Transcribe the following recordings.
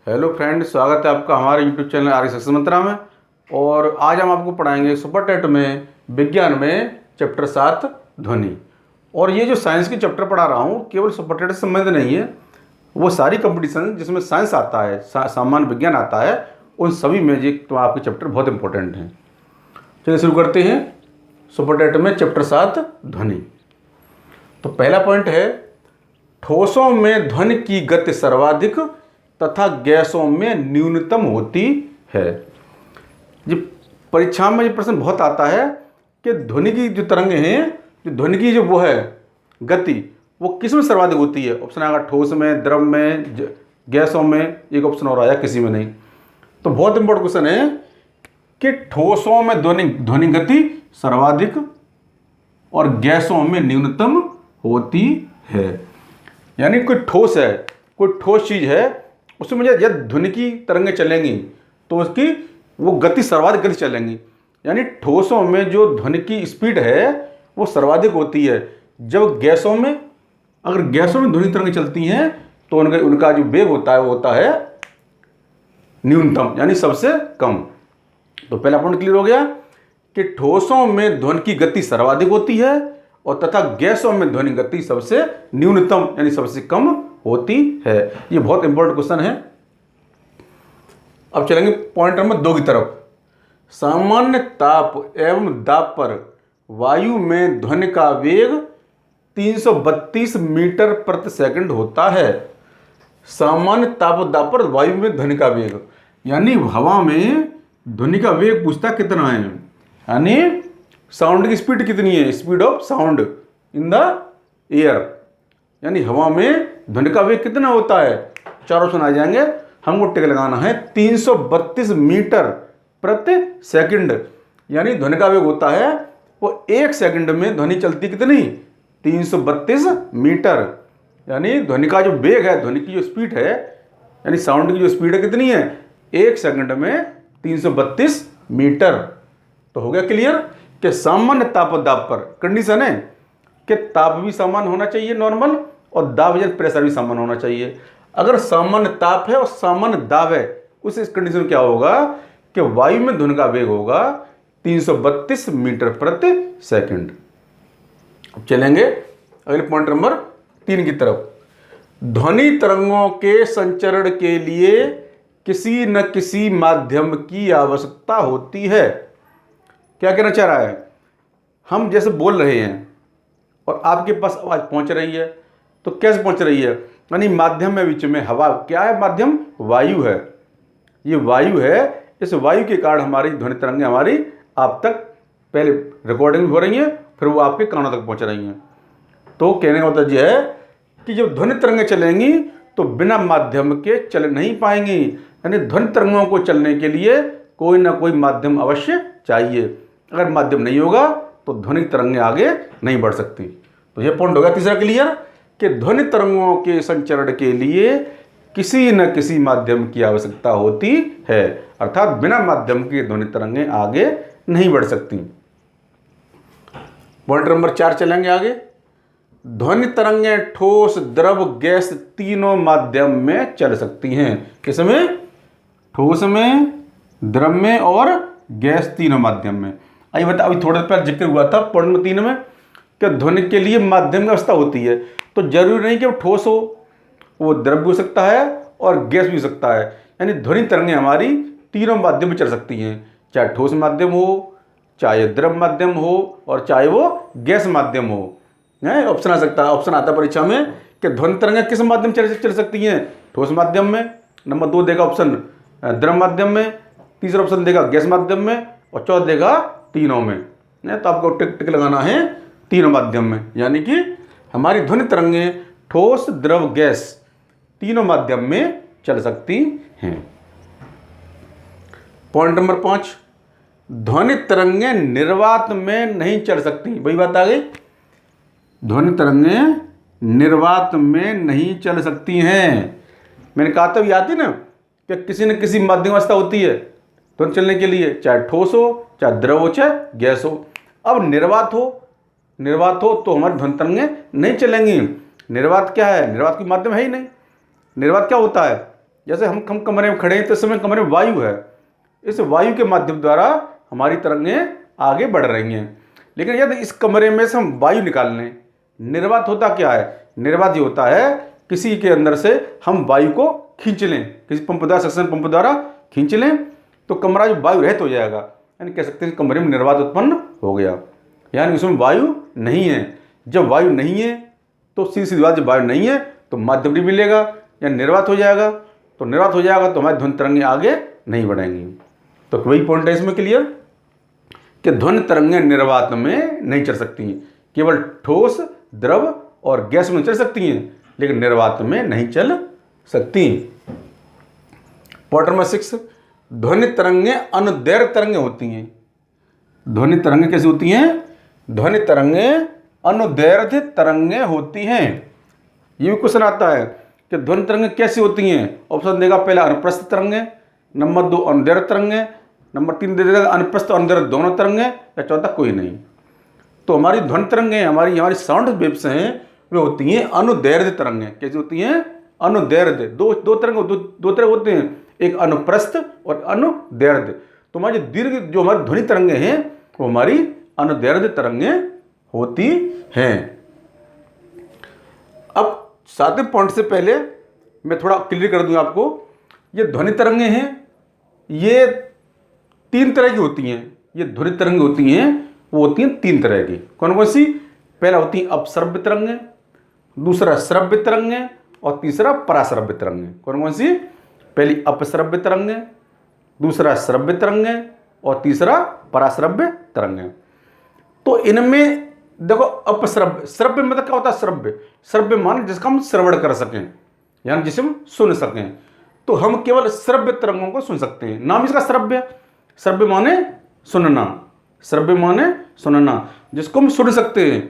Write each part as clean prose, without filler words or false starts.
Hello friend, स्वागत है आपका हमारे यूट्यूब चैनल आर्य सक्सेस मंत्रा में। और आज हम आपको पढ़ाएंगे सुपर टेट में विज्ञान में चैप्टर 7 ध्वनि। और ये जो साइंस के चैप्टर पढ़ा रहा हूँ केवल सुपर टेट से संबंध नहीं है, वो सारी कंपटीशन जिसमें साइंस आता है, सामान्य विज्ञान आता है, उन सभी में ये तो आपके चैप्टर बहुत इंपॉर्टेंट हैं। चलिए शुरू करते हैं सुपर टेट में चैप्टर 7 ध्वनि। तो पहला पॉइंट है, ठोसों में ध्वनि की गति सर्वाधिक तथा गैसों में न्यूनतम होती है। ये परीक्षा में ये प्रश्न बहुत आता है कि ध्वनि की जो तरंगे हैं, जो ध्वनि की जो वो है गति, वो किस में सर्वाधिक होती है। ऑप्शन आएगा ठोस में, द्रव में, गैसों में, एक ऑप्शन और आया किसी में नहीं। तो बहुत इंपॉर्टेंट क्वेश्चन है कि ठोसों में ध्वनि गति सर्वाधिक और गैसों में न्यूनतम होती है। यानी कोई ठोस है, कोई ठोस चीज है, उसमें जब ध्वनि की तरंगें चलेंगी तो उसकी वो गति सर्वाधिक गति चलेंगी। यानी ठोसों में जो ध्वनि की स्पीड है वो सर्वाधिक होती है। जब गैसों में, अगर गैसों में ध्वनि तरंगें चलती हैं तो उनका जो वेग होता है वो होता है न्यूनतम, यानी सबसे कम। तो पहला पॉइंट क्लियर हो गया कि ठोसों में ध्वनि की गति सर्वाधिक होती है और तथा गैसों में ध्वनि गति सबसे न्यूनतम यानी सबसे कम होती है। ये बहुत इंपॉर्टेंट क्वेश्चन है। अब चलेंगे पॉइंट नंबर 2 की तरफ। सामान्य ताप एवं दाब पर वायु में ध्वनि का वेग 332 मीटर प्रति सेकंड होता है। सामान्य ताप और दाब पर वायु में ध्वनि का वेग, यानी हवा में ध्वनि का वेग पूछता कितना है, यानी साउंड की स्पीड कितनी है, speed of sound in the air, यानी हवा में ध्वनि का वेग कितना होता है। चार ऑप्शन आ जाएंगे, हमको टिक लगाना है 332 मीटर प्रति सेकंड। यानी ध्वनि का वेग होता है वो 1 सेकंड में ध्वनि चलती कितनी, 332 मीटर। यानी ध्वनि का जो वेग है, ध्वनि की जो स्पीड है, यानी साउंड की जो स्पीड है कितनी है, 1 सेकंड में 332 मीटर। तो हो गया क्लियर कि सामान्य ताप और दाब पर कंडीशन है कि ताप भी समान होना चाहिए नॉर्मल, और दाब या प्रेशर भी समान होना चाहिए। अगर सामान्य ताप है और सामान्य दाब है, उस कंडीशन क्या होगा कि वायु में ध्वनि का वेग होगा 332 मीटर प्रति सेकंड। अब चलेंगे अगले पॉइंट नंबर 3 की तरफ। ध्वनि तरंगों के संचरण के लिए किसी न किसी माध्यम की आवश्यकता होती है। क्या कहना चाह रहा है, हम जैसे बोल रहे हैं और आपके पास आवाज पहुंच रही है, तो कैसे पहुंच रही है, यानी माध्यम में बीच में हवा, क्या है माध्यम, वायु है। ये वायु है, इस वायु के कारण हमारी ध्वनि तरंगें हमारी आप तक पहले रिकॉर्डिंग हो रही हैं, फिर वो आपके कानों तक पहुंच रही हैं। तो कहने का मतलब यह है कि जब ध्वनि तरंगें चलेंगी तो बिना माध्यम के चल नहीं पाएंगी। यानी ध्वनि तरंगों को चलने के लिए कोई ना कोई माध्यम अवश्य चाहिए। अगर माध्यम नहीं होगा तो ध्वनि तरंगें आगे नहीं बढ़ सकती। तो यह पॉइंट होगा तीसरा क्लियर कि ध्वनि तरंगों के संचरण के लिए किसी न किसी माध्यम की आवश्यकता होती है, अर्थात बिना माध्यम के ध्वनि तरंगें आगे नहीं बढ़ सकती। पॉइंट नंबर 4 चलेंगे आगे। ध्वनि तरंगें ठोस, द्रव, गैस तीनों माध्यम में चल सकती हैं। किसमें, ठोस में, द्रव में और गैस तीनों माध्यम में। आइए बता, अभी थोड़ा पहले जिक्र हुआ था पॉइंट नंबर 3 में कि ध्वनि के लिए माध्यम की व्यवस्था होती है। तो जरूरी नहीं कि वो ठोस हो, वो द्रव भी हो सकता है और गैस भी हो सकता है। यानी ध्वनि तरंगें हमारी तीनों माध्यम में चल सकती हैं, चाहे ठोस माध्यम हो, चाहे द्रव माध्यम हो और चाहे वो गैस माध्यम हो। ऑप्शन आ सकता है, ऑप्शन आता है परीक्षा में कि ध्वनि तरंगें किस माध्यम चल सकती हैं, ठोस माध्यम में, नंबर 2 देगा ऑप्शन द्रव माध्यम में, तीसरा ऑप्शन देगा गैस माध्यम में और चौथा देगा तीनों में। तो आपको टिक टिक लगाना है तीनों माध्यम में, यानी कि हमारी ध्वनि तरंगें ठोस, द्रव, गैस तीनों माध्यम में चल सकती हैं। पॉइंट नंबर 5, ध्वनि तरंगें निर्वात में नहीं चल सकती। वही बात आ गई, ध्वनि तरंगें निर्वात में नहीं चल सकती हैं। मैंने कहा था याद है ना कि किसी न किसी माध्यम अवस्था होती है ध्वनि चलने के लिए, चाहे ठोस हो, चाहे द्रव हो, चाहे गैस हो। अब निर्वात हो तो हमारी ध्वनि तरंगें नहीं चलेंगी। निर्वात क्या है, निर्वात की माध्यम है ही नहीं। निर्वात क्या होता है, जैसे हम कमरे में खड़े हैं तो इस समय कमरे में वायु है, इस वायु के माध्यम द्वारा हमारी तरंगें आगे बढ़ रही हैं। लेकिन यदि इस कमरे में से हम वायु निकाल लें, निर्वात होता क्या है? निर्वात ये होता है किसी के अंदर से हम वायु को खींच लें, किसी पंप द्वारा, सक्शन पंप द्वारा खींच लें तो कमरा जो वायु रहित हो जाएगा, यानी कह सकते हैं कमरे में निर्वात उत्पन्न हो गया, यानी उसमें वायु नहीं है। जब वायु नहीं है तो सीधी सीधी बात, जब वायु नहीं है तो माध्यम नहीं मिलेगा या निर्वात हो जाएगा, तो निर्वात हो जाएगा तो हमारी ध्वनि तरंगें आगे नहीं बढ़ेंगी। तो वही पॉइंट है इसमें क्लियर कि ध्वनि तरंगें निर्वात में नहीं चल सकती हैं, केवल ठोस, द्रव और गैस में चल सकती हैं, लेकिन निर्वात में नहीं चल सकती। पॉइंट नंबर 6, ध्वनि तरंगें अनुदैर्घ्य तरंगें होती हैं। ध्वनि तरंगें कैसी होती हैं? ध्वनि तरंगें अनुदैर्घ्य तरंगें होती हैं। ये भी क्वेश्चन आता है कि ध्वनि तरंगें कैसी होती हैं। ऑप्शन देगा पहला अनुप्रस्थ तरंगें, नंबर 2 अनुदैर्घ्य तरंगें, नंबर 3 दे देगा अनुप्रस्थ और अनुदैर्घ्य दोनों तरंगें, या चौथा कोई नहीं। तो हमारी ध्वनि तरंगें, हमारी साउंड वेव्स हैं, वे होती हैं अनुदैर्घ्य तरंगें। कैसी होती हैं? अनुदैर्घ्य। दो तरंग होते हैं, एक अनुप्रस्थ और अनुदैर्घ्य। तो हमारी दीर्घ जो हमारी ध्वनि तरंगें हैं वो हमारी अनुदैर्घ्य तरंगें होती हैं। अब 7वें पॉइंट से पहले मैं थोड़ा क्लियर कर दूं आपको, ये ध्वनि तरंगें हैं, ये 3 तरह की होती हैं। ये ध्वनि तरंगें होती हैं, वो होती हैं 3 तरह की। कौन कौन सी? पहला होती है अपश्रव्य तरंगें, दूसरा श्रव्य तरंगें और तीसरा पराश्रव्य तरंगें। कौन कौन सी? पहली अपश्रव्य तरंगें, दूसरा श्रव्य तरंगें और तीसरा पराश्रव्य तरंगें। तो इनमें देखो, अपश्रव्य, श्रव्य मतलब क्या होता है? श्रव्य मान जिसका हम श्रवण कर सकें, यानी जिसे हम सुन सकें। तो हम केवल श्रव्य तरंगों को सुन सकते हैं, नाम इसका श्रव्य। श्रव्य माने सुनना, श्रव्य माने सुनना, जिसको हम सुन सकते हैं।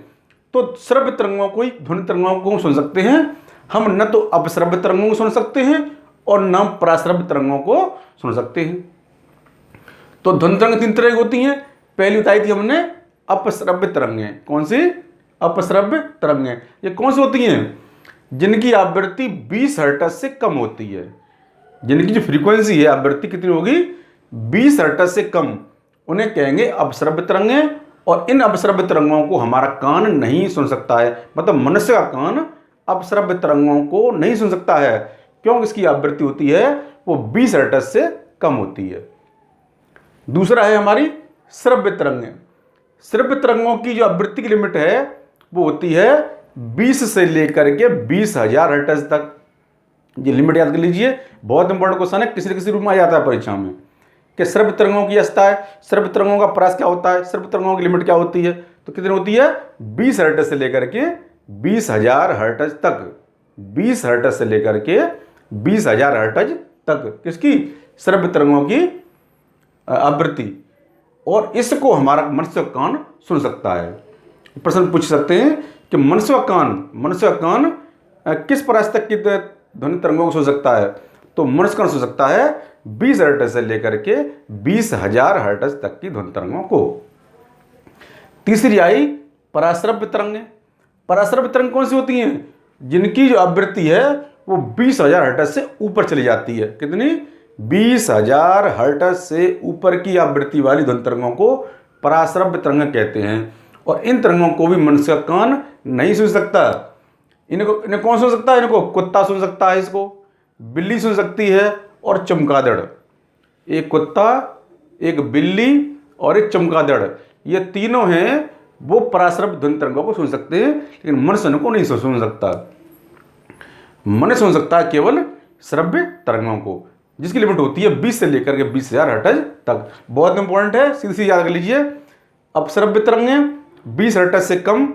तो श्रव्य तरंगों को ही, ध्वनि तरंगों को सुन सकते हैं हम, न तो अपश्रव्य तरंगों को सुन सकते हैं और न पराश्रव्य तरंगों को सुन सकते हैं। तो ध्वनि तरंग 3 तरह की होती हैं। पहली बताई थी हमने अपश्रव्य तरंगें। कौन सी? अपश्रव्य तरंगें। ये कौन सी होती हैं? जिनकी आवृत्ति 20 हर्ट्ज से कम होती है। जिनकी जो फ्रीक्वेंसी है, आवृत्ति कितनी होगी? 20 हर्ट्ज से कम, उन्हें कहेंगे अपश्रव्य तरंगें। और इन अपश्रव्य तरंगों को हमारा कान नहीं सुन सकता है, मतलब मनुष्य का कान अपश्रव्य तरंगों को नहीं सुन सकता है। क्यों? इसकी आवृत्ति होती है वो 20 हर्ट्ज से कम होती है। दूसरा है हमारी श्रव्य तरंगें। श्रव्य तरंगों की जो आवृत्ति की लिमिट है वो होती है 20 से लेकर के 20,000 हर्ट्ज तक। ये लिमिट याद कर लीजिए, बहुत इंपॉर्टेंट क्वेश्चन है, किसी न किसी रूप में आ जाता है परीक्षा में कि श्रव्य तरंगों की अवस्था है, श्रव्य तरंगों का परास क्या होता है, श्रव्य तरंगों की लिमिट क्या होती है। तो कितनी होती है? 20 हर्ट्ज से लेकर के 20,000 हर्ट्ज तक। 20 हर्ट्ज से लेकर के 20,000 हर्ट्ज तक किसकी? श्रव्य तरंगों की आवृत्ति। और इसको हमारा मनुष्य कान सुन सकता है। प्रश्न पूछ सकते हैं कि मनुष्य का कान किस परास तक की ध्वनि तरंगों को सुन सकता है? तो मनुष्य कान सुन सकता है 20 हर्ट्ज से लेकर के 20,000 हर्ट्ज तक की ध्वनि तरंगों को। तीसरी आई पराश्रव्य तरंगें। पराश्रव्य तरंग कौन सी होती हैं? जिनकी जो आवृत्ति है वो 20,000 हर्ट्ज से ऊपर चली जाती है। कितनी? 20,000 हर्ट्ज से ऊपर की आवृत्ति वाली ध्वनि तरंगों को पराश्रव्य तरंग कहते हैं। और इन तरंगों को भी मनुष्य का कान नहीं सुन सकता। इन्हें कौन सुन सकता है? इनको कुत्ता सुन सकता है, इसको बिल्ली सुन सकती है और चमगादड़। एक कुत्ता, एक बिल्ली और एक चमगादड़, ये तीनों हैं वो पराश्रव्य ध्वनि तरंगों को सुन सकते हैं, लेकिन मनुष्य को नहीं सुन सकता। मनुष्य सुन सकता है केवल श्रव्य तरंगों को, जिसकी लिमिट होती है 20 से लेकर के 20,000 हर्ट्ज तक। बहुत इंपॉर्टेंट है, सीधी सी याद कर लीजिए। अपश्रव्य तरंगें 20 हर्ट्ज से कम,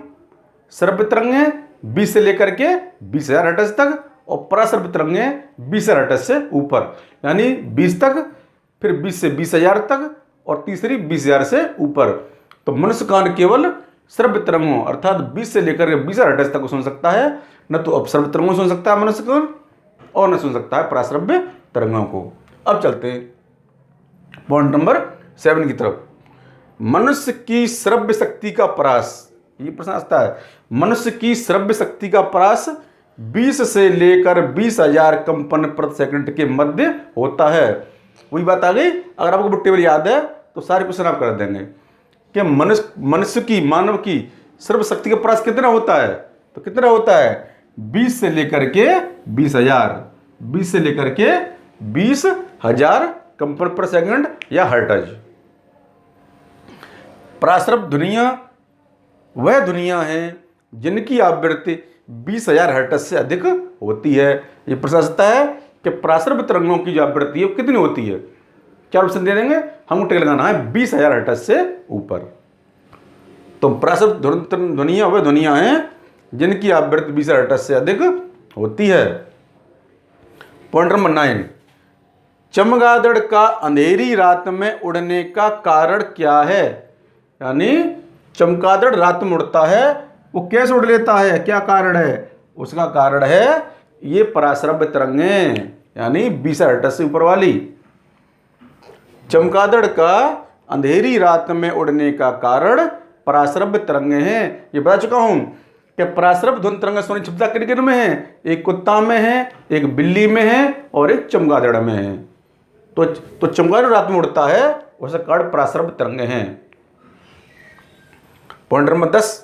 श्रव्य तरंगें 20 से लेकर के 20,000 हर्ट्ज तक, और पराश्रव्य तरंगें 20 हर्ट्ज से ऊपर, यानी 20 तक, फिर 20 से 20,000 तक, और तीसरी 20,000 से ऊपर। तो मनुष्य कान केवल श्रव्य तरंगों अर्थात 20 से लेकर के 20 हर्ट्ज तक को सुन सकता है, न तो अपश्रव्य तरंगों सुन सकता है मनुष्य कान, और न सुन सकता है पराश्रव्य तरंगों को। अब चलते हैं पॉइंट नंबर 7 की तरफ। मनुष्य की श्रव्य शक्ति का परास, ये प्रश्न आता है, मनुष्य की श्रव्य शक्ति का परास 20 से लेकर 20,000 कंपन प्रति सेकंड के मध्य होता है। वही बात आ गई। अगर आपको टेबल याद है तो सारे क्वेश्चन आप कर देंगे कि मनुष्य की, मानव की सर्वशक्ति का प्रयास कितना होता है, तो कितना होता है 20 से लेकर के 20,000, 20 से लेकर के 20,000 कंपन प्रति सेकंड या हर्ट्ज। प्रासरभ ध्वनियां वह ध्वनियां हैं जिनकी आवृत्ति 20,000 हर्ट्ज से अधिक होती है। ये प्रश्न आता है कि प्रासरभ तरंगों की जो आवृत्ति है वो कितनी होती है। क्या ऑप्शन दे देंगे, हमको टिक लगाना है 20,000 हर्ट्ज से ऊपर। तो प्रासरभ ध्वनियां वह ध्वनियां हैं जिनकी आवृत्ति 20,000 हर्ट्ज से अधिक होती है। पॉइंट नंबर 9, चमगादड़ का अंधेरी रात में उड़ने का कारण क्या है। यानी चमगादड़ रात में उड़ता है, वो कैसे उड़ लेता है, क्या कारण है, उसका कारण है ये पराश्रव्य तरंगें, यानी 20,000 हर्ट्ज से ऊपर वाली। चमगादड़ का अंधेरी रात में उड़ने का कारण पराश्रव्य तरंगें हैं। ये बता चुका हूं कि पराश्रव्य ध्वनि तरंग सोनी क्षमता किन में है, एक कुत्ता में है, एक बिल्ली में है और एक चमगादड़ में है। तो चमगादड़ रात में उड़ता है, उसका कारण पराश्रव्य तरंगें हैं। पॉइंट नंबर 10,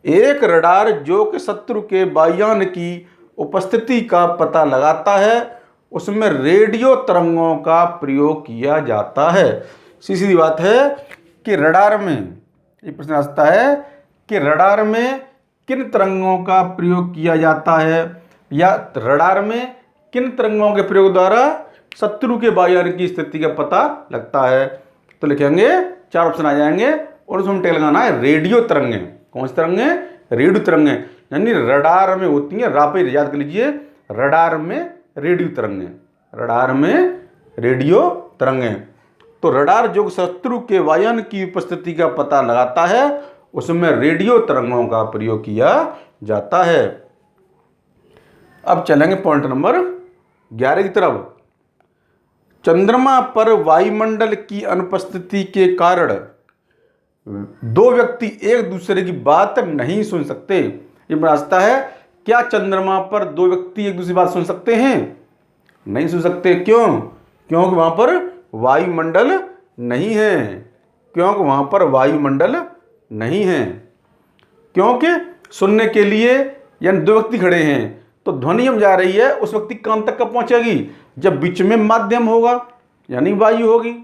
एक रडार जो कि शत्रु के वायुयान की उपस्थिति का पता लगाता है उसमें रेडियो तरंगों का प्रयोग किया जाता है। सीधी बात है कि रडार में, ये प्रश्न आता है कि रडार में किन तरंगों का प्रयोग किया जाता है, या रडार में किन तरंगों के प्रयोग द्वारा शत्रु के वायुयान की स्थिति का पता लगता है। तो लिखेंगे 4 ऑप्शन आ जाएंगे और उसमें टेक लगाना है रेडियो तरंगें। कौन सी तरंगें, रेडियो तरंगें, यानी रडार में होती हैं। रापे याद कर लीजिए, रडार में रेडियो तरंगें, रडार में रेडियो तरंगें। तो रडार जो शत्रु के वायुयान की उपस्थिति का पता लगाता है उसमें रेडियो तरंगों का प्रयोग किया जाता है। अब चलेंगे पॉइंट नंबर 11 की तरफ। चंद्रमा पर वायुमंडल की अनुपस्थिति के कारण 2 व्यक्ति एक दूसरे की बात नहीं सुन सकते। ये रास्ता है, क्या चंद्रमा पर 2 व्यक्ति एक दूसरे की बात सुन सकते हैं, नहीं सुन सकते। क्यों, क्योंकि वहां पर वायुमंडल नहीं है, क्योंकि वहां पर वायुमंडल नहीं है। क्योंकि सुनने के लिए यानी 2 व्यक्ति खड़े हैं तो ध्वनि हम जा रही है उस व्यक्ति कान तक कब पहुंचेगी, जब बीच में माध्यम होगा यानी वायु होगी।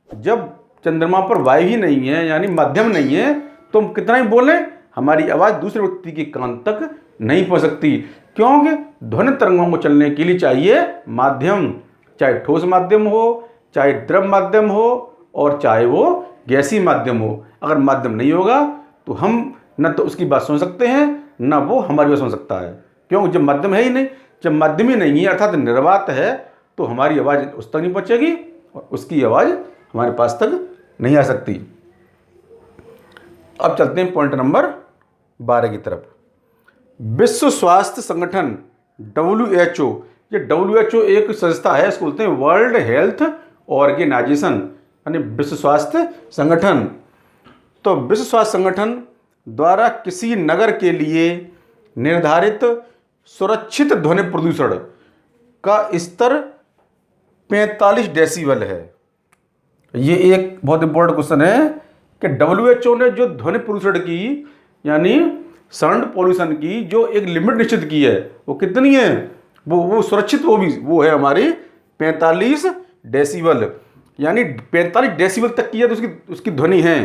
जब चंद्रमा पर वायु ही नहीं है यानी माध्यम नहीं है तो हम कितना ही बोलें हमारी आवाज़ दूसरे व्यक्ति के कान तक नहीं पहुंच सकती। क्योंकि ध्वनि तरंगों को चलने के लिए चाहिए माध्यम, चाहे ठोस माध्यम हो, चाहे द्रव माध्यम हो और चाहे वो गैसीय माध्यम हो। अगर माध्यम नहीं होगा तो हम न तो उसकी बात सुन सकते हैं न वो हमारी बात सुन सकता है। क्योंकि जब माध्यम है ही नहीं, जब माध्यम ही नहीं है अर्थात निर्वात है तो हमारी आवाज़ उस तक नहीं पहुँचेगी और उसकी आवाज़ हमारे पास तक नहीं आ सकती। अब चलते हैं पॉइंट नंबर 12 की तरफ। विश्व स्वास्थ्य संगठन WHO, ये WHO एक संस्था है, इसको बोलते हैं वर्ल्ड हेल्थ ऑर्गेनाइजेशन यानी विश्व स्वास्थ्य संगठन। तो विश्व स्वास्थ्य संगठन द्वारा किसी नगर के लिए निर्धारित सुरक्षित ध्वनि प्रदूषण का स्तर 45 डेसिबल है। ये एक बहुत इंपॉर्टेंट क्वेश्चन है कि WHO ने जो ध्वनि प्रदूषण की यानी साउंड पॉल्यूशन की जो एक लिमिट निश्चित की है वो कितनी है, वो सुरक्षित वो है हमारी 45 डेसिबल, यानी 45 डेसिबल तक की है तो उसकी ध्वनि है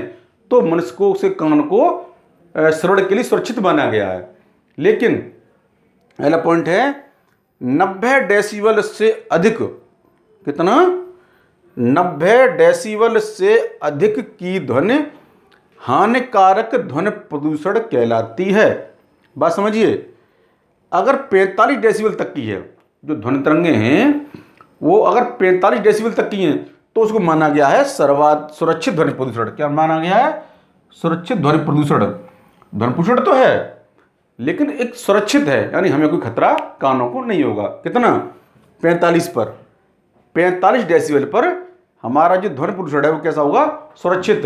तो मनुष्य को उसे कान को श्रवण के लिए सुरक्षित माना गया है। लेकिन पहला पॉइंट है 90 डेसिबल से अधिक, कितना 90 डेसिबल से अधिक की ध्वनि हानिकारक ध्वनि प्रदूषण कहलाती है। बात समझिए, अगर 45 डेसिबल तक की है जो ध्वनि तरंगे हैं वो अगर 45 डेसिबल तक की हैं तो उसको माना गया है सुरक्षित ध्वनि प्रदूषण। क्या माना गया है, सुरक्षित ध्वनि प्रदूषण। ध्वनि प्रदूषण तो है लेकिन एक सुरक्षित है यानी हमें कोई खतरा कानों को नहीं होगा। कितना 45 पर, 45 डेसिबल पर हमारा जो ध्वनि प्रदूषण है वो कैसा होगा, सुरक्षित।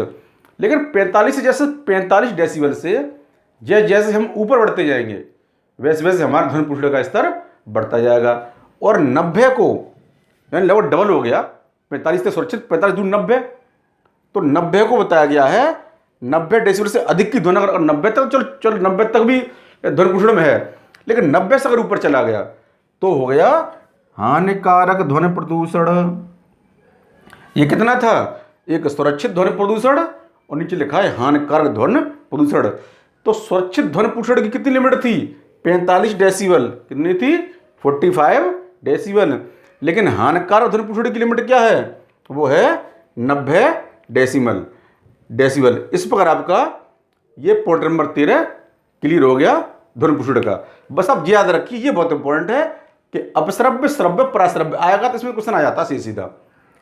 लेकिन 45 से जैसे 45 डेसिबल से जैसे हम ऊपर बढ़ते जाएंगे वैसे वैसे हमारे ध्वनि प्रदूषण का स्तर बढ़ता जाएगा। और 90 को यानी लगभग डबल हो गया, 45 से सुरक्षित, 45 दूर 90, तो 90 को बताया गया है 90 डेसिबल से अधिक की ध्वनि, अगर 90 तक, चलो 90 तक भी ध्वनि प्रदूषण में है, लेकिन 90 से अगर ऊपर चला गया तो हो गया हानिकारक ध्वनि प्रदूषण। ये कितना था? एक सुरक्षित ध्वनि प्रदूषण और नीचे लिखा है हानिकारक ध्वनि प्रदूषण। तो सुरक्षित ध्वनि प्रदूषण की कितनी लिमिट थी? 45 डेसिबल। कितनी थी? 45 डेसिबल। लेकिन हानिकारक ध्वनि प्रदूषण की लिमिट क्या है? वो है 90 डेसिबल। इस प्रकार आपका ये पॉइंट नंबर 13 क्लियर हो गया ध्वनि प्रदूषण का। बस आप याद रखिए, ये बहुत इंपॉर्टेंट है कि अपश्रव्य, श्रव्य, पराश्रव्य आएगा तो इसमें क्वेश्चन आ जाता है सीधा।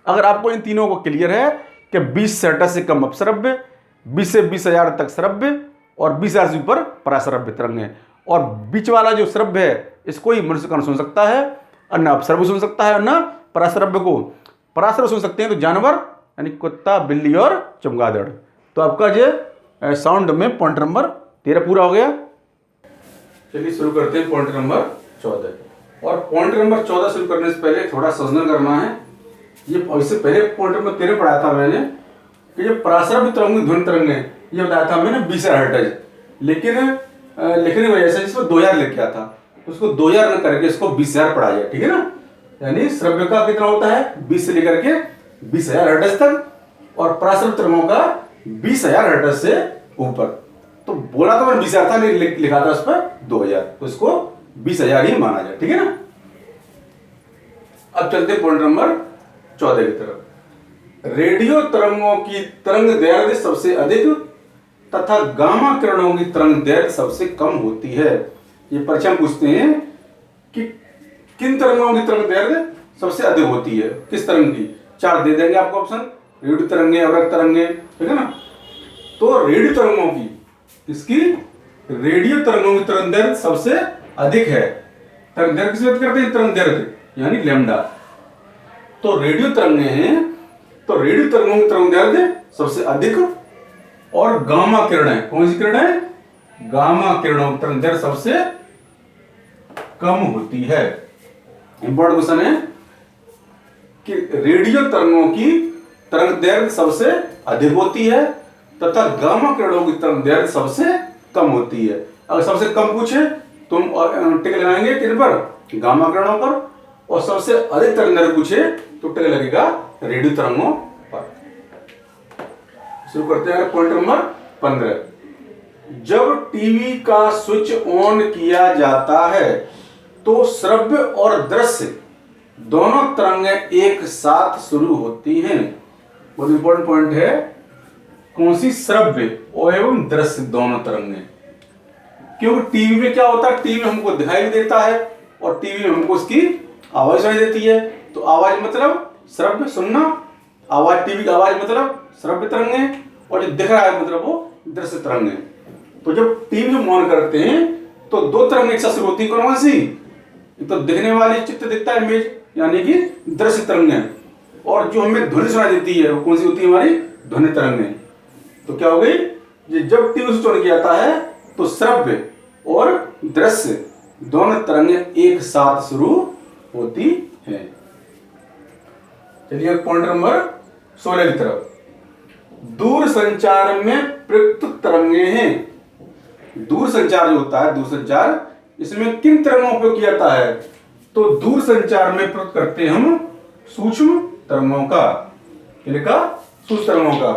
अगर आपको इन तीनों को क्लियर है कि 20 सेंटीमीटर से कम अपश्रव्य, 20 से 20,000 तक श्रव्य और 20,000 से ऊपर पराश्रव्य तरंग है, और बीच वाला जो श्रव्य है इसको ही मनुष्य कान सुन सकता है, और न अपश्रव्य सुन सकता है, न पराश्रव्य को। पराश्रव्य सुन सकते हैं तो जानवर, यानी कुत्ता, बिल्ली और चमगादड़। तो आपका ये साउंड में पॉइंट नंबर 13 पूरा हो गया। चलिए शुरू करते हैं पॉइंट नंबर 14। और पॉइंट नंबर 14 शुरू करने से पहले थोड़ा संशोधन करना है। ये इससे पहले पॉइंट नंबर 13 पढ़ाया था मैंने कि ये पराश्रव्य तरंग ध्वनि तरंग है, ये बताया था मैंने 20,000 हर्ट्ज, लेकिन लिखने की वजह से इसमें 2,000 लिख गया था, उसको 2,000 न करके इसको 20,000 पढ़ा जाए, ठीक है ना। यानी श्रव्य का कितना होता है? 20 से लेकर के 20,000 हर्ट्ज तक, और पराश्रव्य तरंगों का 20,000 हर्ट्ज से ऊपर। तो बोला तो मैंने 20,000 था, लिखा था उस पर 2,000, तो इसको 20,000 ही माना जाए, ठीक है ना। अब चलते पॉइंट नंबर 14 की तरफ। रेडियो तरंगों की तरंग दैर्घ्य सबसे अधिक तथा गामा किरणों की तरंग दैर्घ्य सबसे कम होती है। ये परीक्षा में पूछते हैं कि किन तरंगों की तरंग दैर्घ्य सबसे अधिक होती है, किस तरंग की। 4 दे देंगे आपको ऑप्शन, रेडियो तरंगे, अवरक्त तरंगे, ठीक है ना। तो रेडियो तरंगों की, इसकी रेडियो तरंगों की तरंग दैर्घ्य सबसे अधिक है। तरंग दैर्घ्य किसे व्यक्त करते हैं? तरंग दैर्घ्य यानी लैम्डा। तो रेडियो तरंगे हैं, तो रेडियो तरंगों की तरंग दैर्घ्य सबसे अधिक, और गामा किरणें, कौन सी किरणें? गामा किरणों की तरंग दैर्घ्य सबसे कम होती है। इंपॉर्टेंट क्वेश्चन है कि रेडियो तरंगों की तरंग दैर्घ्य सबसे अधिक होती है तथा गामा किरणों की तरंग दैर्घ्य सबसे कम होती है। अगर सबसे कम पूछे तो हम टिक लगाएंगे किन पर? गामा किरणों पर। और सबसे अधिक तरंग दैर्घ्य पूछे तो टिक लगेगा रेडियो तरंगों पर। शुरू करते हैं पॉइंट नंबर 15। जब टीवी का स्विच ऑन किया जाता है तो श्रव्य और दृश्य दोनों तरंगें एक साथ शुरू होती हैं। बहुत इंपॉर्टेंट पॉइंट है, कौन सी? श्रव्य एवं दृश्य दोनों तरंगें। क्योंकि टीवी में क्या होता है? टीवी हमको दिखाई भी देता है और टीवी में हमको उसकी आवाज सुनाई देती है। तो आवाज मतलब श्रव्य, सुनना, आवाज, टीवी की आवाज मतलब श्रव्य तरंगें, और जो दिख रहा है मतलब वो दृश्य तरंगें। तो जब टीवी हम ऑन करते हैं तो 2 तरंगें एक साथ शुरू होती है। कौन सी? एक तो दिखने वाली चित्र दिखता है, इमेज, यानी कि दृश्य तरंगें, और जो हमें ध्वनि सुनाई देती है वो कौन सी होती है? हमारी ध्वनि तरंगें। तो क्या हो गई? ये जब टीवी स्विच ऑन किया जाता है तो श्रव्य और दृश्य दोनों तरंगें एक साथ शुरू होती हैं। चलिए पॉइंट नंबर 16 की तरफ। दूर संचार में प्रयुक्त तरंगें हैं। दूर संचार जो होता है, दूर संचार, इसमें किन तरंगों का उपयोग किया जाता है? तो दूर संचार में प्रयुक्त करते हैं हम सूक्ष्म तरंगों का। लिखा सूक्ष्म तरंगों का।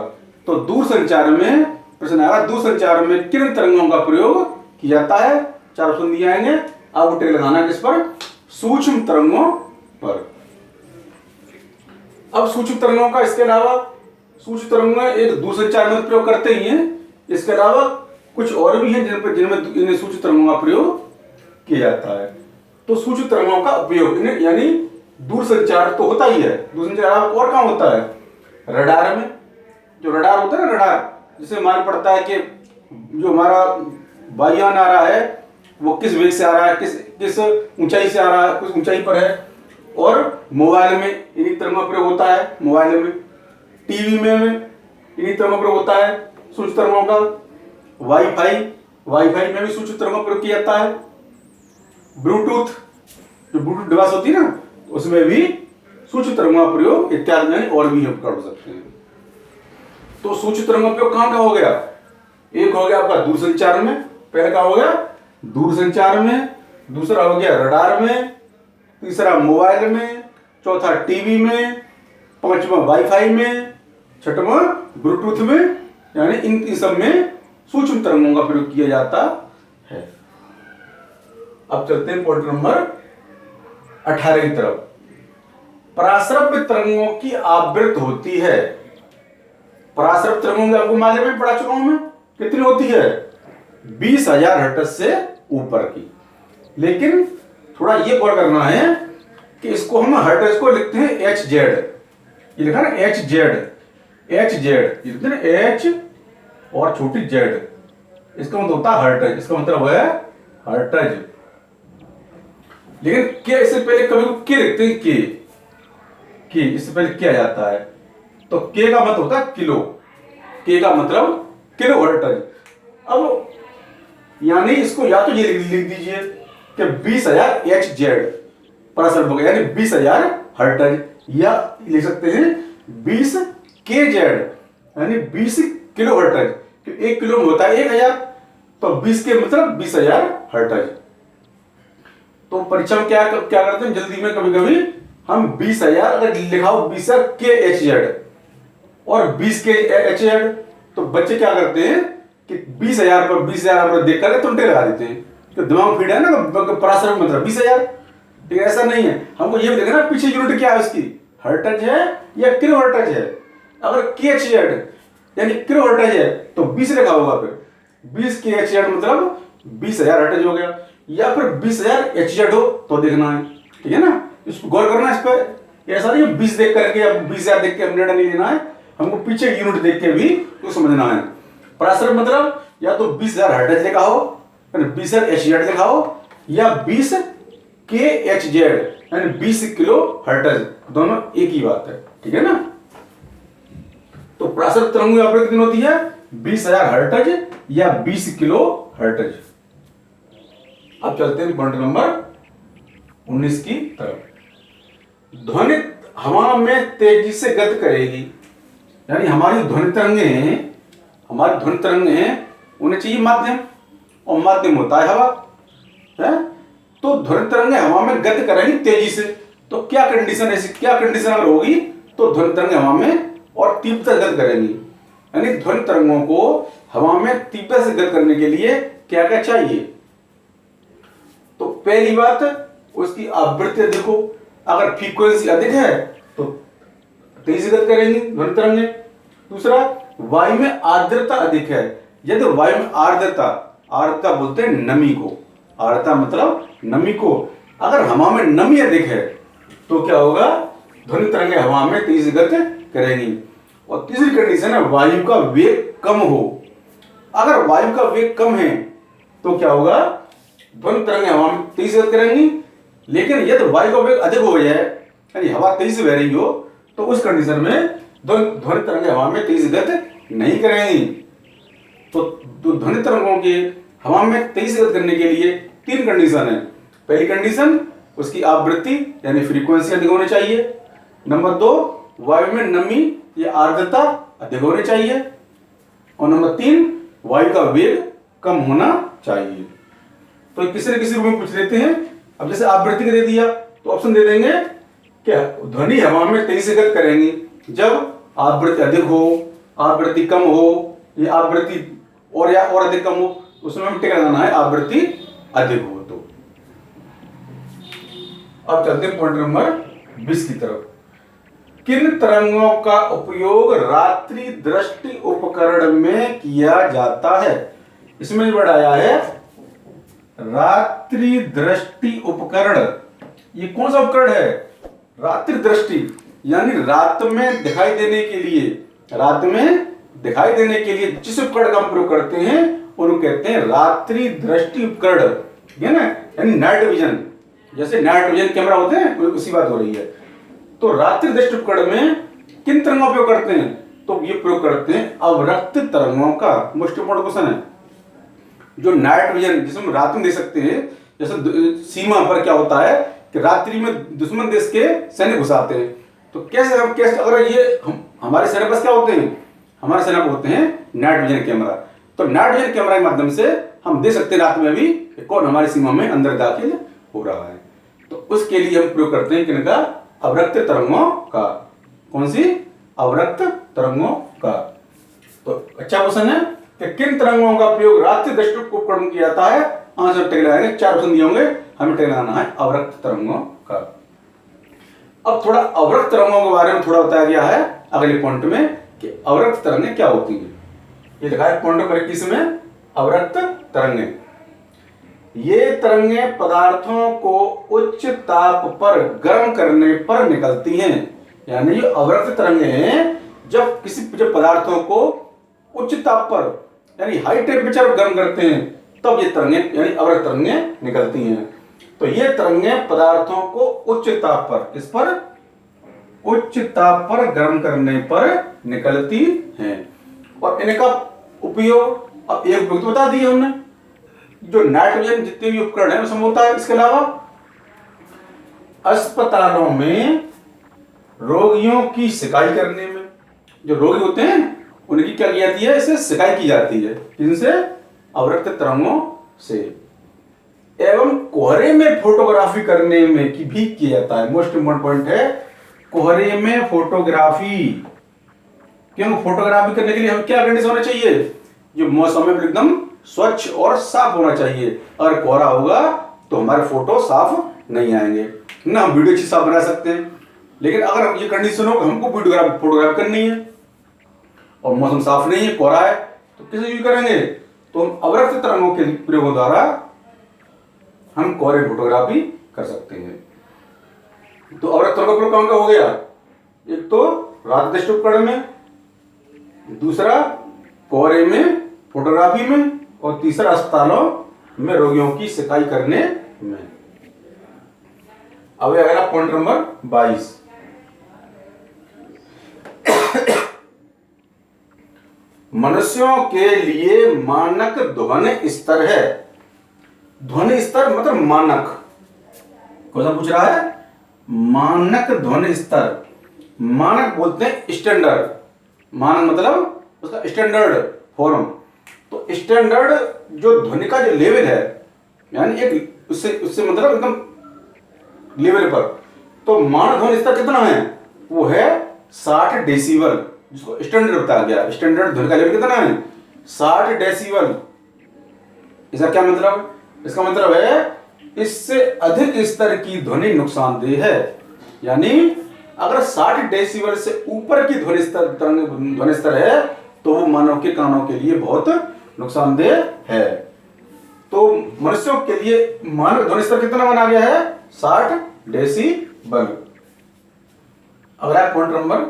तो दूर संचार में प्रश्न आया, दूर संचार में किन तरंगों का प्रयोग किया जाता है? 4 ऑप्शन दिए आएंगे, आपको टिक लगाना किस पर? सूक्ष्म तरंगों पर। अब सूक्ष्म तरंगों का, इसके अलावा सूक्ष्म तरंगें एक दूर संचार में प्रयोग करते ही हैं, इसके अलावा कुछ और भी हैं जिनमें इन्हें सूक्ष्म तरंगों का प्रयोग किया जाता है। तो सूक्ष्म तरंगों का उपयोग यानी दूर संचार तो होता ही है, दूर संचार और कहाँ होता है? रडार में। जो रडार होता है ना, रडार, जिससे मालूम पड़ता है कि जो हमारा वायुयान आ रहा है वो किस वेग से आ रहा है, किस ऊंचाई से आ रहा है, कुछ ऊंचाई पर है। और मोबाइल में इन्हीं तरंगों का प्रयोग होता है, मोबाइल में, टीवी में इन्हीं तरंगों का प्रयोग होता है सूक्ष्म तरंगों का। वाईफाई में भी सूक्ष्म तरंगों का प्रयोग किया जाता है। ब्लूटूथ, जो ब्लूटूथ डिवाइस होती है ना, उसमें भी सूक्ष्म तरंगों का प्रयोग इत्यादि यानी और भी उपकरण हो सकते हैं। तो सूक्ष्म तरंगों का उपयोग कहाँ का हो गया? एक हो गया आपका दूरसंचार में, पहला क्या हो गया? दूरसंचार में, दूसरा हो गया रडार में, तीसरा मोबाइल में, चौथा टीवी में, पांचवा वाईफाई में, छठवां ब्लूटूथ में, यानी इन सब में सूक्ष्म तरंगों का प्रयोग किया जाता है। अब चलते हैं पॉइंट नंबर 18 की तरफ। पराश्रव्य तरंगों की आवृत्ति होती है। पराश्रव्य तरंगों की आपको मालूम है, पढ़ा चुका हूं मैं, कितनी होती है? 20,000 हर्ट्ज से ऊपर की। लेकिन थोड़ा ये गौर करना है कि इसको हम हर्ट्ज को लिखते हैं HZ, ये लिखा ना HZ, ये लिखते हैं H और छोटी Z, इसका मतलब होता है हर्ट्ज, इसका मतलब है हर्ट्ज। लेकिन के इससे पहले कभी के लिखते हैं, के इससे पहले क्या जाता है, तो के का मतलब होता है किलो, के का मतलब किलो हर्ट्ज। अब यानी इसको या तो ये लिख दीजिए कि 20,000 HZ पराश्रव्य, यानी 20,000 हर्ट्ज, या लिख सकते हैं 20 KZ यानी 20 किलो हर्ट्ज, क्योंकि 1 किलो में होता है 1,000, तो 20 के मतलब 20,000 हर्ट्ज। तो परीक्षा में क्या करते हैं जल्दी में, कभी कभी हम 20,000 अगर लिखा हो 20,000 KHZ और 20 KHZ, तो बच्चे क्या करते हैं कि 20,000 पर 20,000 देख कर तुंटे लगा देते हैं, तो दिमाग फीड है ना, पराश्रव्य मतलब 20,000। लेकिन ऐसा नहीं है, हमको ये भी देखना पीछे यूनिट क्या है उसकी, हर्ट्ज है या किलो हर्ट्ज है। अगर KHZ यानी किलो हर्ट्ज है तो 20 लिखा होगा, फिर 20 KHZ मतलब 20,000 हर्ट्ज हो गया, या फिर 20,000 HZ हो तो देखना है, ठीक है ना, इसको गौर करना है इस पर। ऐसा नहीं 20 देख करके या 20,000 देख के हमने नहीं लेना है, हमको पीछे यूनिट देख के भी तो समझना है। पराश्रव्य मतलब या तो 20,000 हर्ट्ज लिखा हो, 20,000 HZ लिखा हो, या 20 KHZ यानी 20 किलो हर्ट्ज, दोनों एक ही बात है, ठीक है ना। तो पराश्रव्य तरंगों की आवृत्ति कितनी होती है? 20,000 हर्ट्ज या 20 किलो हर्ट्ज। अब चलते हैं पॉइंट नंबर 19 की तरफ। ध्वनि हवा में तेजी से गति करेगी, यानी हमारी ध्वनि तरंगे हैं, उन्हें चाहिए माध्यम, और माध्यम होता है हवा, है? तो ध्वनि तरंगे हवा में गति करेंगी तेजी से, तो क्या कंडीशन, ऐसी क्या कंडीशन अगर होगी तो ध्वनि तरंगे हवा में और तीव्रता से गति करेंगी। यानी ध्वनि तरंगों को हवा में तीव्रता से गति करने के लिए क्या क्या चाहिए? तो पहली बात उसकी आवृत्ति अधिक हो, अगर फ्रीक्वेंसी अधिक है तो तेजी से गति करेंगी ध्वनि तरंगे। दूसरा, वायु में आर्द्रता अधिक है, यदि वायु में आर्द्रता बोलते हैं नमी को, आर्द्रता मतलब नमी को, अगर हवा में नमी अधिक है तो क्या होगा? ध्वनि तरंगे हवा में तेजी से गति करेंगी। और तीसरी कंडीशन है वायु का वेग कम हो, अगर वायु का वेग कम है तो क्या होगा? ध्वनि तरंगे हवा में तेजी से गति करेंगी। लेकिन यदि वायु का वेग अधिक हो जाए, यानी हवा तेजी से बह रही हो, तो उस कंडीशन में ध्वनि तरंगे हवा में तेजी से गति नहीं करेंगी। तो ध्वनि तरंगों के हवा में तेजी से गति करने के लिए 3 कंडीशन है। पहली कंडीशन, उसकी आवृत्ति यानी फ्रीक्वेंसी अधिक होनी चाहिए। नंबर 2, वायु में नमी या आर्द्रता अधिक होनी चाहिए। और नंबर 3, वायु का वेग कम होना चाहिए। तो किसी न किसी रूप में पूछ लेते हैं। अब जैसे आवृत्ति का दे दिया तो ऑप्शन दे देंगे क्या, ध्वनि हवा में तेजी से गति करेंगी जब आवृत्ति अधिक हो, आवृत्ति कम हो, या आवृत्ति और अधिक कम हो, उसमें हम टिक लगाना है आवृत्ति अधिक हो तो। अब चलते हैं पॉइंट नंबर 20 की तरफ। किन तरंगों का उपयोग रात्रि दृष्टि उपकरण में किया जाता है? इसमें वर्ड आया है रात्रि दृष्टि उपकरण। ये कौन सा उपकरण है? रात्रि दृष्टि, यानी रात में दिखाई देने के लिए, जिस उपकरण का हम प्रयोग करते हैं उनको कहते हैं रात्रि दृष्टि उपकरण, ठीक है ना, यानी नाइट विजन। जैसे नाइट विजन कैमरा होते हैं, उसी बात हो रही है। तो रात्रि दृष्टि उपकरण में किन तरंगों का उपयोग करते हैं? तो ये प्रयोग करते हैं अवरक्त तरंगों का। मोस्ट इंपोर्टेंट क्वेश्चन है, जो नाइट विजन जिसमें रात में देख सकते हैं, जैसे सीमा पर क्या होता है कि रात्रि में दुश्मन देश के सैनिक घुस आते हैं, तो कैसे अगर ये हमारे सेना पास क्या होते हैं, हमारे सेना को होते हैं नाइट विजन कैमरा। तो नाइट विजन कैमरा के माध्यम से हम देख सकते हैं रात में भी कौन हमारी सीमा में अंदर दाखिल हो रहा है। तो उसके लिए हम प्रयोग करते हैं किनका, अवरक्त तरंगों का। कौन सी, अवरक्त तरंगों का। तो अच्छा क्वेश्चन है कि किन तरंगों का प्रयोग रात्रि दृष्टि उपकरण किया जाता है। आंसर टिक लगाएंगे, 4 ऑप्शन दिए होंगे, हमें टिक लगाना है अवरक्त तरंगों का। अब थोड़ा अवरक्त तरंगों के बारे में थोड़ा बताया गया है अगले पॉइंट में कि अवरक्त तरंगें क्या होती हैं। ये लिखा है पॉइंट नंबर 21 में, अवरक्त तरंगें। ये तरंगें पदार्थों को उच्च ताप पर गर्म करने पर निकलती हैं। यानी ये अवरक्त तरंगें जब पदार्थों को उच्च ताप पर यानी हाई टेम्परेचर पर गर्म करते हैं तब ये तरंगें यानी अवरक्त तरंगें निकलती हैं। तो ये तरंगें पदार्थों को उच्च ताप पर, किस पर, उच्च ताप पर गर्म करने पर निकलती हैं। और इनका उपयोग अब एक उपयोग तो बता दिए हमने, जो नाइट विजन जितने भी उपकरण है उसमें होता है। इसके अलावा अस्पतालों में रोगियों की सिकाई करने में, जो रोगी होते हैं उनकी क्या की जाती है, इससे सिकाई की जाती है। इनसे अवरक्त तरंगों से। एवं कोहरे में फोटोग्राफी करने में की भी किया जाता है। मोस्ट इंपोर्टेंट पॉइंट है कोहरे में फोटोग्राफी। क्यों, फोटोग्राफी करने के लिए हम क्या कंडीशन होना चाहिए, जो मौसम में एकदम स्वच्छ और साफ होना चाहिए। अगर कोहरा होगा तो हमारे फोटो साफ नहीं आएंगे ना, हम वीडियो अच्छी साफ बना सकते हैं। लेकिन अगर ये कंडीशन हो हमको फोटोग्राफी करनी है और मौसम साफ नहीं है, कोहरा है, तो किसे यूज करेंगे, तो हम अवरक्त तरंगों के प्रयोग द्वारा हम कोहरे फोटोग्राफी कर सकते हैं। तो अवरक्त तरंगों का प्रयोग हो गया, एक तो रात दृष्टि उपकरण में, दूसरा कोहरे में फोटोग्राफी में, और तीसरा अस्पतालों में रोगियों की सिकाई करने में। अब अगला पॉइंट नंबर 22, मनुष्यों के लिए मानक ध्वनि स्तर है। ध्वनि स्तर मतलब मानक, क्वेश्चन पूछ रहा है मानक ध्वनि स्तर। मानक बोलते हैं स्टैंडर्ड, मानक मतलब उसका स्टैंडर्ड फॉर्म। तो स्टैंडर्ड जो ध्वनि का जो लेवल है, यानी एक उससे मतलब एकदम लेवल पर, तो मानक ध्वनि स्तर कितना है, वो है 60 डेसिबल, जिसको स्टैंडर्ड बताया गया। स्टैंडर्ड ध्वनि का लेवल कितना है, 60 डेसिबल। इसका क्या मतलब, इसका मतलब है इससे अधिक स्तर की ध्वनि नुकसानदेह है। यानी अगर 60 डेसिबल से ऊपर की ध्वनि स्तर है तो वो मानव के कानों के लिए बहुत नुकसानदेह है। तो मनुष्यों के लिए मानक ध्वनि स्तर कितना माना गया है, 60 डेसिबल। अगला पॉइंट नंबर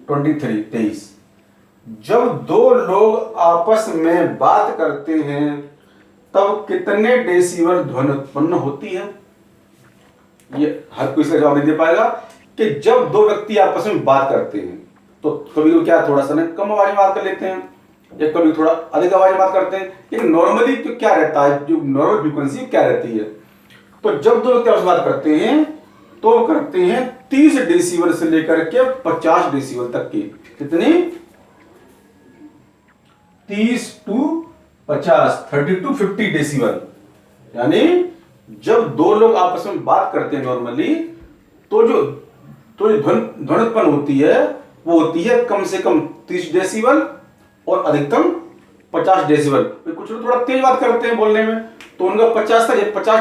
23। जब दो लोग आपस में बात करते हैं तब कितने डेसिबल ध्वनि उत्पन्न होती है। ये हर कोई इसका जवाब नहीं दे पाएगा कि जब दो व्यक्ति आपस में बात करते हैं तो कभी तो क्या थोड़ा सा कम आवाज में बात कर लेते हैं या कभी थोड़ा अधिक आवाज में बात करते हैं, लेकिन नॉर्मली तो क्या रहता है, जो नॉर्मल फ्रीक्वेंसी क्या रहती है। तो जब दो व्यक्ति आपस में बात करते हैं तो करते हैं 30 डेसिबल से लेकर के 50 डेसिबल तक की। कितनी, 30 to 50, 30 to 50 डेसिबल। यानी जब दो लोग आपस में बात करते हैं नॉर्मली तो जो ध्वनि उत्पन्न होती है वो होती है कम से कम 30 डेसिबल और अधिकतम 50 डेसिबल। कुछ लोग थोड़ा तेज बात करते हैं बोलने में तो उनका 50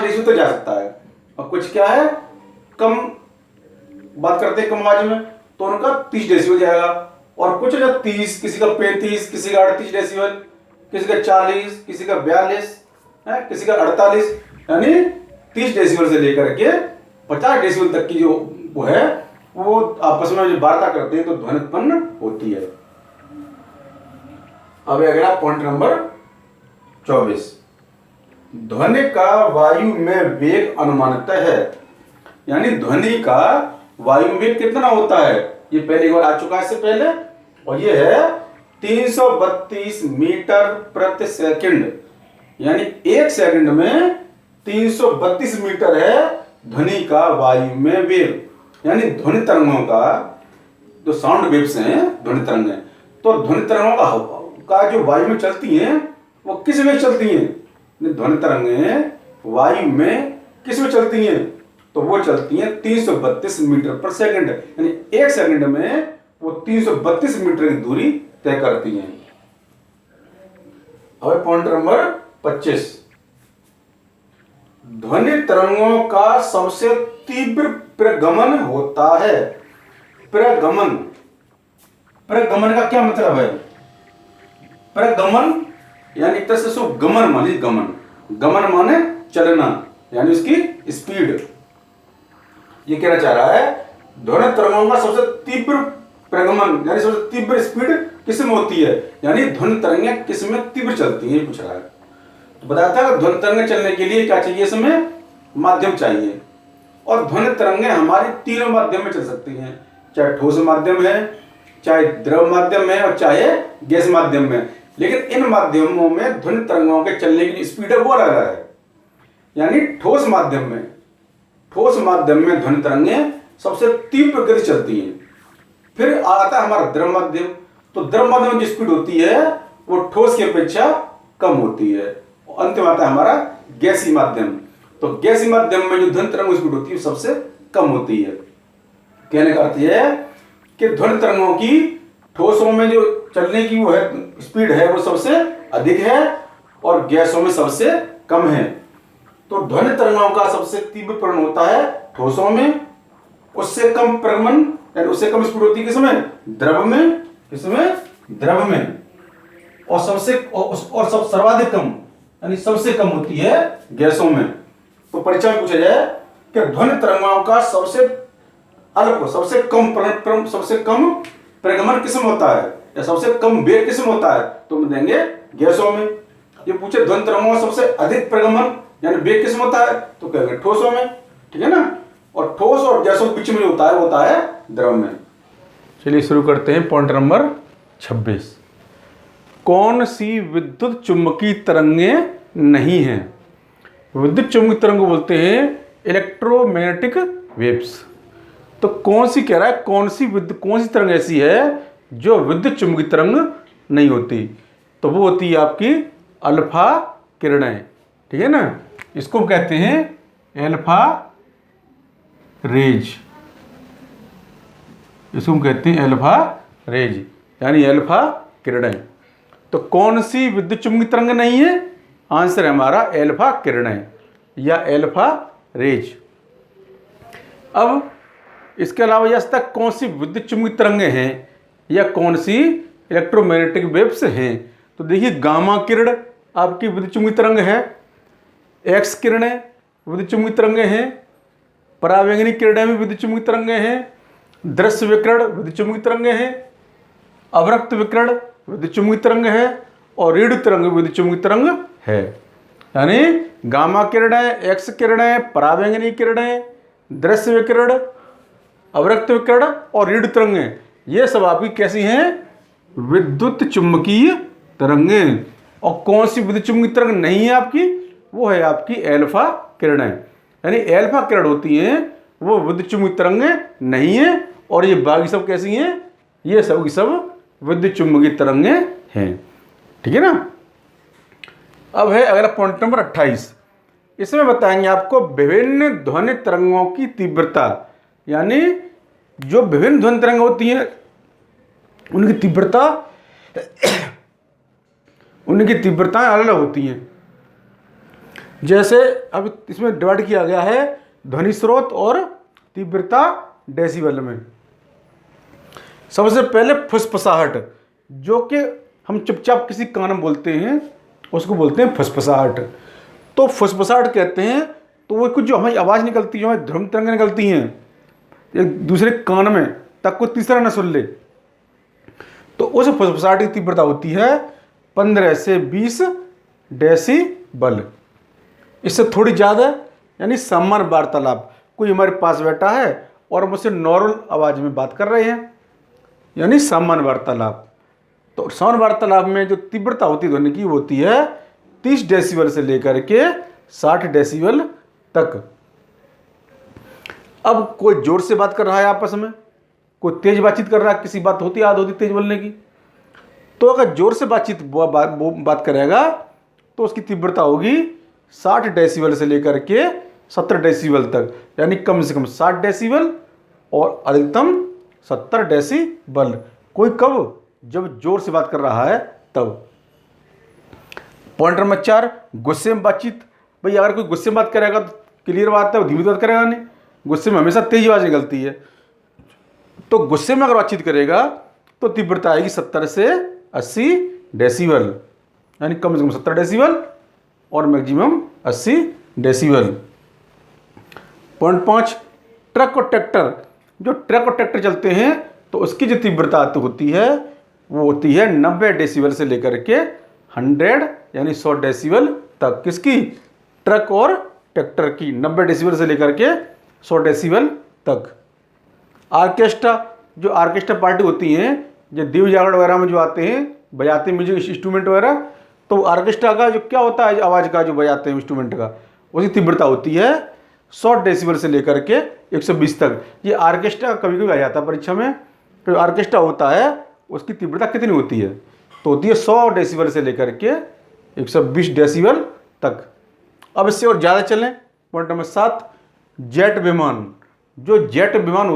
डेसिबल तक जा सकता है, और कुछ क्या है कम बात करते हैं कम आवाज में तो उनका 30 डेसिबल जाएगा। और कुछ जो 30, किसी का 35, किसी का 38 डेसिबल, किसी का 40, किसी का 42 है, किसी का 48, यानी 30 डेसिबल से लेकर के 50 डेसिबल तक की जो वो है वो आपस में जो वार्ता करते हैं तो ध्वनि उत्पन्न होती है। अब अगला पॉइंट नंबर 24, ध्वनि का वायु में वेग अनुमानित है। यानी ध्वनि का वायु में वेग कितना होता है, ये पहले एक बार आ चुका है इससे पहले, और ये है 332 मीटर प्रति सेकंड। यानी एक सेकंड में 332 मीटर है ध्वनि का वायु में वेग, यानी ध्वनि तरंगों का जो साउंड वेव्स हैं, ध्वनि तरंगें, तो ध्वनि तरंगों का जो वायु में चलती हैं वो किस में चलती हैं? ध्वनि तरंगें वायु में किस में चलती हैं? तो वो चलती हैं 332 मीटर पर सेकंड, यानी 1 सेकंड में वो 332 मीटर की दूरी तय करती हैं। अब पॉइंट नंबर 25, ध्वनि तरंगों का सबसे तीव्र प्रगमन होता है। प्रगमन, प्रगमन का क्या मतलब है? प्रगमन यानी एक तरह से गमन माने, गमन, गमन माने चलना, यानी उसकी स्पीड। ये कहना चाह रहा है ध्वनि तरंगों का सबसे तीव्र प्रगमन यानी सबसे तीव्र स्पीड किस में होती है, यानी ध्वनि तरंगें किस में तीव्र चलती है, पूछ रहा है। तो बताया था ध्वनि तरंगें चलने के लिए क्या चाहिए? इसमें माध्यम चाहिए, और ध्वनि तरंगें हमारी तीनों माध्यम में चल सकती हैं, चाहे ठोस माध्यम है, चाहे द्रव माध्यम है, और चाहे गैस माध्यम में। लेकिन इन माध्यमों में ध्वनि तरंगों के चलने की स्पीड है वो अलग है। यानी ठोस माध्यम में ध्वनि तरंगें सबसे तीव्र गति चलती हैं। फिर आता है हमारा द्रव माध्यम, तो द्रव माध्यम में जो स्पीड होती है वो ठोस की अपेक्षा कम होती है। अंत में आता है हमारा गैसीय माध्यम, तो गैसीय माध्यम में जो ध्वनि तरंगों की स्पीड होती है सबसे कम होती है। कहने का अर्थ यह है कि ध्वनि तरंगों की ठोसों में जो चलने की वो है स्पीड है वो सबसे अधिक है, और गैसों में सबसे कम है। तो ध्वनि तरंगों का सबसे तीव्र प्रगमन होता है ठोसों में, उससे कम प्रगमन यानी उससे कम स्पीड होती है किसमें? द्रव में। किसमें? द्रव में। और सब सर्वाधिक कम यानी सबसे कम होती है गैसों में। तो परीक्षा में पूछा जाए कि ध्वनि तरंगों का सबसे अल्प, सबसे कम प्रगमन किसमें होता है, या सबसे कम वेग किसमें होता है? तो हम देंगे गैसों में। ये पूछे ध्वनि तरंगों का सबसे अधिक प्रगमन यानी वेग किसमें होता है, तो कहेंगे ठोसों में, ठीक है ना। और ठोस और गैसों के बीच में होता है वो होता है द्रव में। चलिए शुरू करते हैं पॉइंट नंबर 26, कौन सी विद्युत चुम्बकीय तरंगें नहीं हैं? विद्युत चुम्बकीय तरंग बोलते हैं इलेक्ट्रोमैग्नेटिक वेव्स। तो कौन सी कह रहा है, कौन सी तरंग ऐसी है जो विद्युत चुम्बकीय तरंग नहीं होती? तो वो होती है आपकी अल्फा किरणें, ठीक है ना। इसको कहते हैं अल्फा रेज, इसको हम कहते हैं अल्फा रेज यानी अल्फा किरणें। तो कौन सी विद्युत चुम्बकीय तरंग नहीं है? आंसर है हमारा अल्फा किरणें या अल्फा रेज। अब इसके अलावा यह तक कौन सी विद्युत चुम्बकीय तरंगें हैं या कौन सी इलेक्ट्रोमैग्नेटिक वेव्स हैं? तो देखिए गामा किरण आपकी विद्युत चुम्बकीय तरंग है, एक्स किरणें विद्युत चुम्बकीय तरंगें हैं, परावैंगनी किरणें भी विद्युत चुम्बकीय तरंगें हैं, दृश्य विकिरण विद्युत चुम्बकीय तरंगें हैं, अवरक्त विकिरण विद्युत चुम्बकीय तरंग है, और रेडियो तरंग विद्युत चुम्बकीय तरंग है। यानी गामा किरणें, एक्स किरणें, परावैंगनी किरणें, दृश्य विकिरण, अवरक्त विकिरण और रेडियो तरंगें, ये सब आपकी कैसी हैं? विद्युत चुम्बकीय तरंगें। और कौन सी विद्युत चुम्बकीय तरंग नहीं है आपकी? वो है आपकी अल्फा किरणें, यानी अल्फा किरण होती हैं वो विद्युत चुम्बकीय तरंगें नहीं है, और ये बाकी सब कैसी हैं? ये सब की सब विद्युत चुम्बकीय तरंगें हैं, ठीक है ना। अब है अगला पॉइंट नंबर 28, इसमें बताएंगे आपको विभिन्न ध्वनि तरंगों की तीव्रता, यानी जो विभिन्न ध्वनि तरंग होती हैं उनकी तीव्रताएं अलग अलग होती हैं। जैसे अब इसमें डिवाइड किया गया है ध्वनि स्रोत और तीव्रता डेसिबल में। सबसे पहले फुसफुसाहट, जो कि हम चुपचाप किसी कान में बोलते हैं उसको बोलते हैं फुसफुसाहट। तो फुसफुसाहट कहते हैं तो वो कुछ जो हमारी आवाज़ निकलती है, जो हमारी ध्वनि तरंगें निकलती हैं एक दूसरे कान में तक कोई तीसरा न सुन ले, तो उस फुसफुसाहट की तीव्रता होती है 15 से 20 डेसिबल। इससे थोड़ी ज़्यादा यानी सामान्य वार्तालाप, कोई हमारे पास बैठा है और मुझसे नॉर्मल आवाज़ में बात कर रहे हैं, यानी सामान्य वार्तालाप। तो सामान्य वार्तालाप में जो तीव्रता होती है ध्वनि की होती है 30 डेसिबल से लेकर के 60 डेसिबल तक। अब कोई जोर से बात कर रहा है आपस में, कोई तेज बातचीत कर रहा है, किसी बात होती आदत होती तेज बोलने की, तो अगर जोर से बातचीत बात करेगा तो उसकी तीव्रता होगी 60 डेसिबल से लेकर के 70 डेसिबल तक, यानी कम से कम 60 डेसिबल और अधिकतम 70 डेसिबल। कोई कब? जब जोर से बात कर रहा है तब। पॉइंट नंबर 4, गुस्से में बातचीत। भाई अगर कोई गुस्से में बात करेगा तो क्लियर बात है वो धीमी बात करेगा नहीं, गुस्से में हमेशा तेज आवाज निकलती है। तो गुस्से में अगर बातचीत करेगा तो तीव्रता आएगी 70 से 80 डेसिबल, यानी कम से कम 70 डेसिबल और मैक्सिमम 80 डेसिबल। पॉइंट 5, ट्रक और ट्रैक्टर। जो ट्रक और ट्रैक्टर चलते हैं तो उसकी जो तीव्रता होती है वो होती है 90 डेसिबल से लेकर के 100 यानी 100 डेसिबल तक। किसकी? ट्रक और ट्रैक्टर की 90 डेसिबल से लेकर के 100 डेसिबल तक। आर्केस्ट्रा, जो आर्केस्ट्रा पार्टी होती हैं, जो दीव जागरण वगैरह में जो आते हैं बजाते हैं म्यूजिक इंस्ट्रूमेंट वगैरह, तो आर्केस्ट्रा का जो क्या होता है आवाज़ का जो बजाते हैं इंस्ट्रूमेंट का, उसकी तीव्रता होती है 100 डेसिबल से लेकर के 120 तक। ये आर्केस्ट्रा कभी कभी आ जाता है परीक्षा में, तो आर्केस्ट्रा होता है उसकी तीव्रता कितनी होती है? तो होती है 100 डेसिबल से लेकर के 120 डेसिबल तक। अब इससे और ज़्यादा चलें, पॉइंट नंबर 7, जेट विमान। जो जेट विमान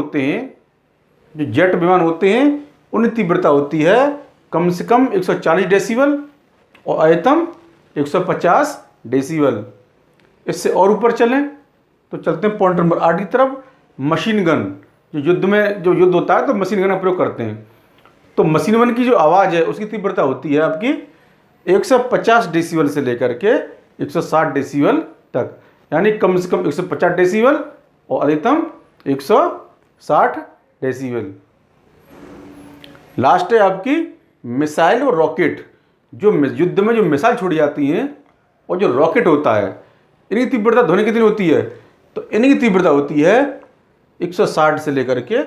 होते हैं उनकी तीव्रता होती है कम से कम 140 डेसिबल और अधिकतम 150 डेसिबल। इससे और ऊपर चलें तो चलते हैं पॉइंट नंबर 8 की तरफ, मशीन गन। जो युद्ध होता है तो मशीन गन का प्रयोग करते हैं, तो मशीन गन की जो आवाज़ है उसकी तीव्रता होती है आपकी 150 डेसिबल से लेकर के 160 डेसिबल तक, यानी कम से कम 150 डेसिबल और अधिकतम 160 डेसिबल। लास्ट है आपकी मिसाइल और रॉकेट। जो युद्ध में जो मिसाइल छोड़ी जाती हैं और जो रॉकेट होता है, इनकी तीव्रता ध्वनि कितनी होती है? तो इनकी तीव्रता होती है 160 से लेकर के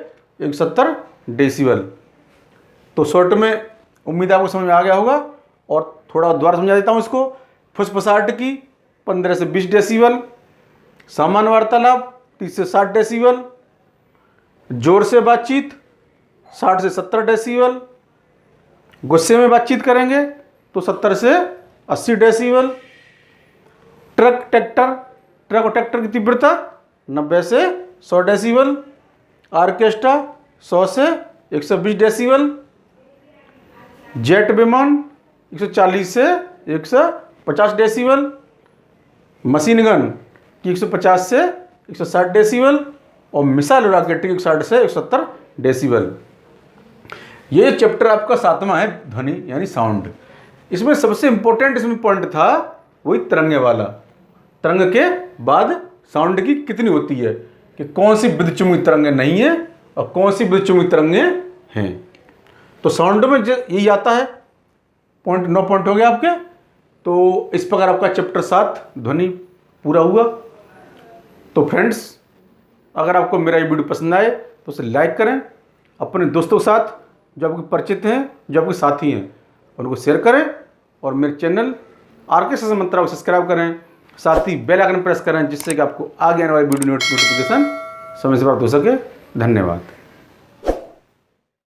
170 डेसिबल। तो शॉर्ट में उम्मीद आपको समझ में आ गया होगा, और थोड़ा दोबारा समझा देता हूँ इसको। फुसफुसाहट की 15 से 20 डेसिबल, सामान्य वार्तालाप 30 से 60 डेसिबल, जोर से बातचीत 60 से 70 डेसिबल, गुस्से में बातचीत करेंगे तो 70 से 80 डेसिबल, ट्रक और ट्रैक्टर की तीव्रता 90 से 100 डेसिबल, आर्केस्ट्रा 100 से 120 डेसिबल, जेट विमान 140 से 150 डेसिबल, मशीन गन की 150 से 160 डेसिबल और मिसाइल रॉकेट की 160 से 170 डेसिबल। ये चैप्टर आपका 7वां है, ध्वनि यानी साउंड। इसमें सबसे इंपॉर्टेंट इसमें पॉइंट था वही तरंगे वाला। तरंग के बाद साउंड की कितनी होती है, कि कौन सी विद्युत चुम्बकीय तरंगें नहीं है और कौन सी विद्युत चुम्बकीय तरंगें हैं। तो साउंड में यही आता है। 9 पॉइंट हो गए आपके। तो इस प्रकार आपका चैप्टर 7 ध्वनि पूरा हुआ। तो फ्रेंड्स, अगर आपको मेरा ये वीडियो पसंद आए तो उसे लाइक करें, अपने दोस्तों के साथ जो आपके परिचित हैं, जो आपके साथी हैं, उनको शेयर करें, और मेरे चैनल RK सेशन मंत्रा को सब्सक्राइब करें, साथ ही बेल आइकन प्रेस करें, जिससे कि आपको आगे आने वाली वीडियो नोटिफिकेशन समय से प्राप्त हो सके। धन्यवाद।